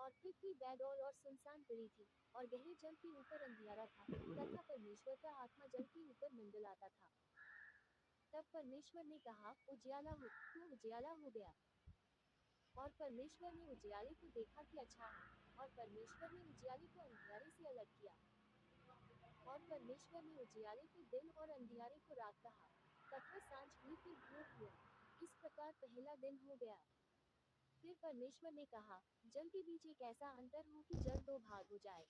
और पृथ्वी बेडौल और सुनसान पड़ी थी, और गहरे जल के ऊपर अंधियारा था, तथा परमेश्वर का आत्मा जल के ऊपर मंडलाता था। तब परमेश्वर ने कहा, उजियाला हो, तो उजियाला हो गया। और परमेश्वर ने उजियाले को देखा कि अच्छा है, और परमेश्वर ने उजियाले को अंधियारे से अलग किया। और परमेश्वर ने उजियाले को दिन और अंधियारे को रात कहा। तथा सांझ हुई फिर भोर हुआ। इस प्रकार पहला दिन हो गया। फिर परमेश्वर ने कहा, जल के बीच एक ऐसा अंतर हो कि जल दो भाग हो जाए।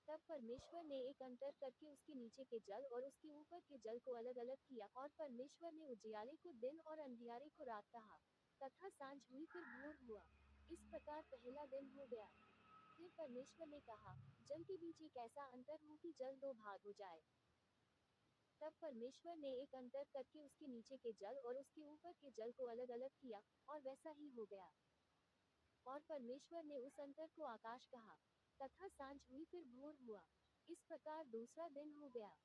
तब परमेश्वर ने एक अंतर करके उसके नीचे के जल और उसके ऊपर के जल को अलग अलग किया। और परमेश्वर ने उजियाले को दिन और अंधियारे को रात कहा। तथा सांझ हुई फिर भोर हुआ। इस प्रकार पहला दिन हो गया। फिर परमेश्वर ने कहा, जल के बीच एक ऐसा अंतर हो कि जल दो भाग हो जाए। तब परमेश्वर ने एक अंतर करके उसके नीचे के जल और उसके ऊपर के जल को अलग अलग किया, और वैसा ही हो गया। और परमेश्वर ने उस अंतर को आकाश कहा। तथा सांझ हुई फिर भोर हुआ। इस प्रकार दूसरा दिन हो गया।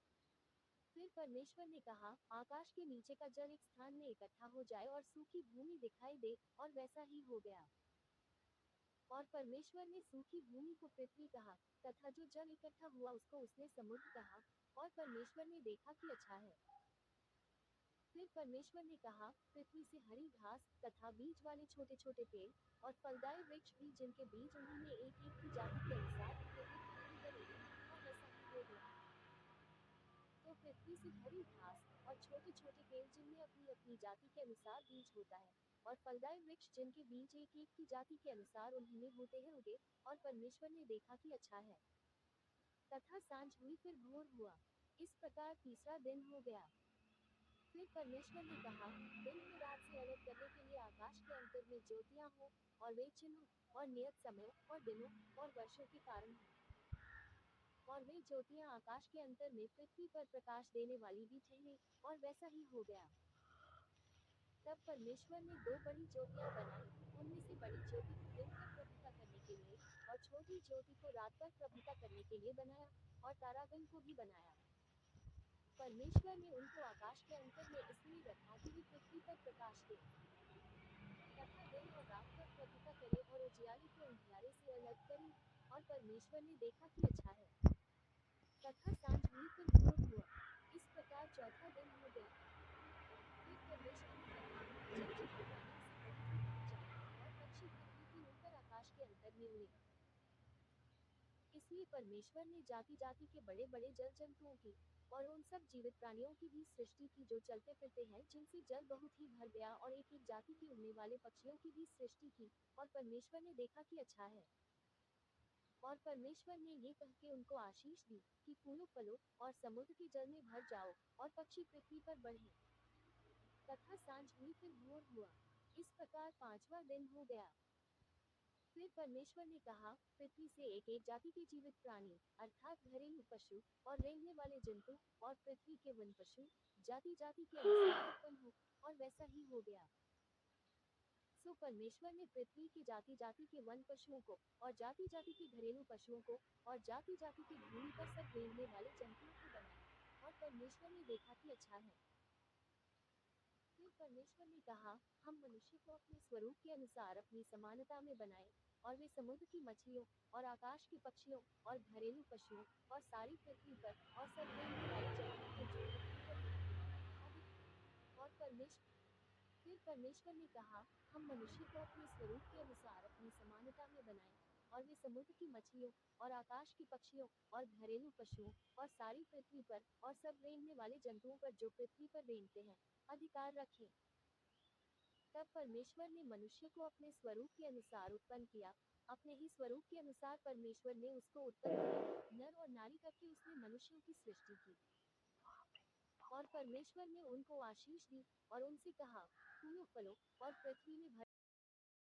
फिर परमेश्वर ने कहा, आकाश के नीचे का जल एक स्थान में इकट्ठा हो जाए और सूखी भूमि दिखाई दे, और वैसा ही हो गया। और परमेश्वर ने सूखी भूमि को पृथ्वी कहा, तथा जो जल इकट्ठा हुआ उसको उसने समुद्र कहा। और परमेश्वर ने देखा कि अच्छा है। फिर परमेश्वर ने कहा, पृथ्वी से हरी घास तथा बीज वाले छोटे छोटे पेड़ और फलदायी वृक्ष भी, जिनके बीज उन्होंने एक एक की जाति के अनुसार उत्पत्ति पृथ्वी पर उगे, और वैसा ही हो गया। तो पृथ्वी से हरी घास और छोटे छोटे पेड़ जिनमें अपनी अपनी जाति के अनुसार बीज होता है, और फलदायी वृक्ष जिनके बीज एक एक की जाति के अनुसार उन्होंने होते हैं, उगे। और परमेश्वर ने देखा कि अच्छा है। तथा सांझ हुई फिर भोर हुआ। इस प्रकार तीसरा दिन हो गया। फिर परमेश्वर ने कहा, दिन को रात से अलग करने के लिए आकाश के अंतर में ज्योतियां हो, और वे चिन्हों और नियत समयों और दिनों और वर्षों के कारण हो। और वे ज्योतियां आकाश के अंतर में पृथ्वी पर प्रकाश देने वाली भी ठहरी, और वैसा ही हो गया। तब परमेश्वर ने दो बड़ी ज्योतियां बनाई, उनमें से बड़ी ज्योति को दिन पर प्रभुता करने के लिए, और छोटी ज्योति को रात पर प्रभुता करने के लिए बनाया, और तारागण को भी बनाया। परमेश्वर ने उनको आकाश के अंतर में इसलिए रखा कि वे पृथ्वी पर प्रकाश दें, तथा दिन और रात पर प्रभुता करे, और उजियाले को अंधियारे से अलग करे। और परमेश्वर ने देखा कि अच्छा है। तथा सांझ हुई फिर भोर हुआ। इस प्रकार चौथा दिन हो गया। फिर परमेश्वर ने कहा, जलचर प्राणियों से बहुत ही बढ़ जाए, और पक्षी पृथ्वी के ऊपर आकाश के अंतर में उड़े। इसलिए परमेश्वर ने जाति जाति के बड़े बड़े जल जंतुओं की और उन सब जीवित प्राणियों की भी सृष्टि की जो चलते फिरते हैं, जिनसे जल बहुत ही भर गया, और एक एक जाति के उड़ने वाले पक्षियों की भी सृष्टि की। और परमेश्वर ने देखा कि अच्छा है। और परमेश्वर ने ये कह के उनको आशीष दी कि फूलो फलो और समुद्र के जल में भर जाओ, और पक्षी पृथ्वी पर बढ़े। तथा सांझ हुई फिर भोर हुआ। इस प्रकार पांचवा दिन हो गया। फिर परमेश्वर ने कहा, पृथ्वी से एक एक जाति के जीवित प्राणी, अर्थात घरेलू पशु और रेंगने वाले जंतु, और पृथ्वी के वन पशु जाति जाति के अनुसार उत्पन्न हो। और वैसा ही हो गया। सो परमेश्वर ने पृथ्वी की जाति जाति के वन पशुओं को, और जाति जाति के घरेलू पशुओं को, और जाति जाति के भूमि पर सब रेंगने वाले जंतुओं को बनाया। और परमेश्वर ने देखा कि अच्छा है। फिर परमेश्वर ने कहा, हम मनुष्य को अपने स्वरूप के अनुसार अपनी समानता में बनाएं, और वे समुद्र की मछलियों और आकाश के पक्षियों और घरेलू पशुओं और सारी पृथ्वी पर और सब रेंगने वाले जंतुओं पर जो पृथ्वी पर रेंगते हैं, और परमेश्वर फिर परमेश्वर ने कहा, हम मनुष्य को अपने स्वरूप के अनुसार अपनी समानता में बनाएं, और वे समुद्र की मछलियों और आकाश के पक्षियों और घरेलू पशुओं और सारी पृथ्वी पर और सब रेंगने वाले जंतुओं पर जो पृथ्वी पर रेंगते हैं, अधिकार रखें। तब परमेश्वर ने मनुष्य को अपने स्वरूप के अनुसार उत्पन्न किया। अपने ही स्वरूप के अनुसार परमेश्वर ने उसको उत्पन्न किया, नर और नारी करके उसने मनुष्यों की सृष्टि की। और परमेश्वर ने उनको आशीष दी, और उनसे कहा, फूलो फलो और पृथ्वी में भर